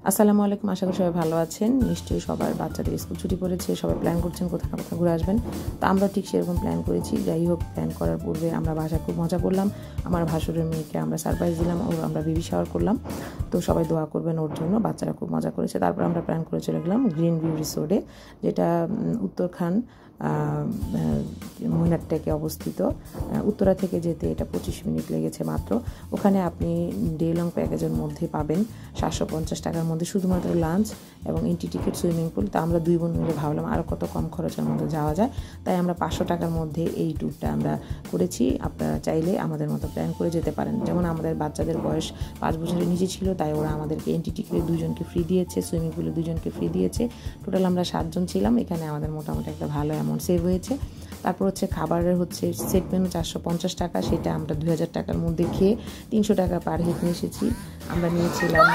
আসসালামু আলাইকুম, আশা করি সবাই ভালো আছেন। নিশ্চয়ই সবার বাচ্চাদের স্কুল ছুটি পড়েছে, সবাই প্ল্যান করছেন কোথাও না কোথাও ঘুরে আসবেন। তো আমরা ঠিক সেরকম প্ল্যান করেছি। যাই হোক, প্ল্যান করার পূর্বে আমরা বাসায় খুব মজা করলাম। আমার ভাসুরের মেয়েকে আমরা সারপ্রাইজ দিলাম, আমরা বেবি শাওয়ার করলাম। তো সবাই দোয়া করবেন ওর জন্য, বাচ্চারা খুব মজা করেছে। তারপর আমরা প্ল্যান করে চলে গেলাম গ্রিন ভিউ রিসোর্টে, যেটা উত্তরখান মৈনাট্টেকে অবস্থিত। উত্তরা থেকে যেতে এটা 25 মিনিট লেগেছে মাত্র। ওখানে আপনি ডে লং প্যাকেজের মধ্যে পাবেন 750 টাকার মধ্যে শুধুমাত্র লাঞ্চ এবং এন্ট্রি টিকিট, সুইমিং পুল। তা আমরা দুই বোন মিলে ভাবলাম আরও কত কম খরচের মধ্যে যাওয়া যায়, তাই আমরা 500 টাকার মধ্যে এই ট্যুরটা আমরা করেছি। আপনারা চাইলে আমাদের মতো প্ল্যান করে যেতে পারেন। যেমন আমাদের বাচ্চাদের বয়স 5 বছরের নিচে ছিল, তাই ওরা আমাদেরকে এন্ট্রি টিকিটে 2 জনকে ফ্রি দিয়েছে, সুইমিং পুলে 2 জনকে ফ্রি দিয়েছে। টোটাল আমরা 7 জন ছিলাম। এখানে আমাদের মোটামুটি একটা ভালো অ্যামাউন্ট সেভ হয়েছে। তারপর খাবারের সেট মেনু 450 টাকা, সেটা আমরা 2000 টাকার মধ্যে খেয়ে 300 টাকা পার হেড নিয়ে এসেছি। আমরা নিয়েছিলাম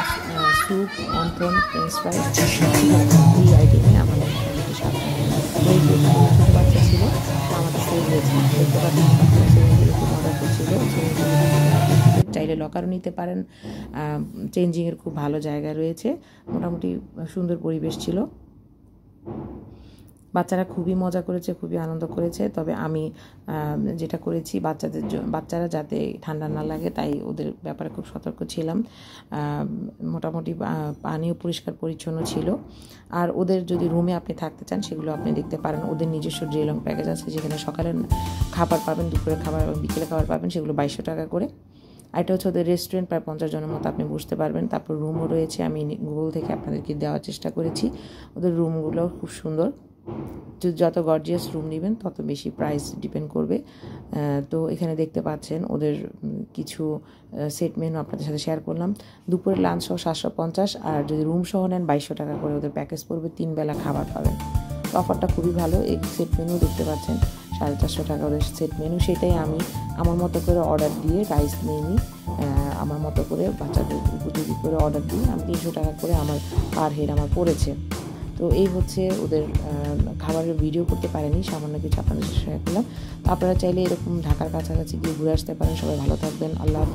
স্যুপ, অন্থন, ফ্রেঞ্চ ফ্রাই, এই আইটেমে আমাদের বাচ্চা ছিল, তো আমাদের সেভ হয়েছে। দেখতে পাচ্ছেন খুব মজা করছিল। চাইলে লকারও নিতে পারেন। চেঞ্জিংয়ের খুব ভালো জায়গা রয়েছে, মোটামুটি সুন্দর পরিবেশ ছিল। বাচ্চারা খুবই মজা করেছে, খুবই আনন্দ করেছে। তবে আমি যেটা করেছি, বাচ্চারা যাতে ঠান্ডা না লাগে, তাই ওদের ব্যাপারে খুব সতর্ক ছিলাম। মোটামুটি পানিও পরিষ্কার পরিচ্ছন্ন ছিল। আর ওদের যদি রুমে আপনি থাকতে চান, সেগুলো আপনি দেখতে পারেন। ওদের নিজস্ব ডে লং প্যাকেজ আছে, যেখানে সকালে খাবার পাবেন, দুপুরে খাবার এবং বিকেলে খাবার পাবেন, সেগুলো 2200 টাকা করে। আর এটা হচ্ছে ওদের রেস্টুরেন্ট, প্রায় 50 জনের মতো আপনি বসতে পারবেন। তারপর রুমও রয়েছে, আমি গুগল থেকে আপনাদেরকে দেওয়ার চেষ্টা করেছি। ওদের রুমগুলো খুব সুন্দর। যত গর্জিয়াস রুম নেবেন তত বেশি প্রাইস ডিপেন্ড করবে। তো এখানে দেখতে পাচ্ছেন ওদের কিছু সেট মেনু আপনাদের সাথে শেয়ার করলাম। দুপুরে লাঞ্চ সহ 750, আর যদি রুম সহ নেন 2200 টাকা করে ওদের প্যাকেজ পড়বে, 3 বেলা খাবার পাবেন। তো অফারটা খুবই ভালো। এই সেট মেনু দেখতে পাচ্ছেন 450 টাকা ওদের সেট মেনু। সেটাই আমি আমার মতো করে অর্ডার দিয়ে রাইস নিয়ে নিই, আমার মতো করে বাচ্চাদের উপযোগী করে অর্ডার দিয়ে আমি 300 টাকা করে আমার পার হেড আমার পড়েছে। তো এই ওদের খাবারের ভিডিও করতে পারেনি, সামান্য কিছু আপনাদের শেয়ার করলাম। তো আপনারা চাইলে এরকম ঢাকার কাছাকাছি গিয়ে ঘুরে আসতে পারেন। সবাই ভালো থাকবেন। আল্লাহ হাফেজ।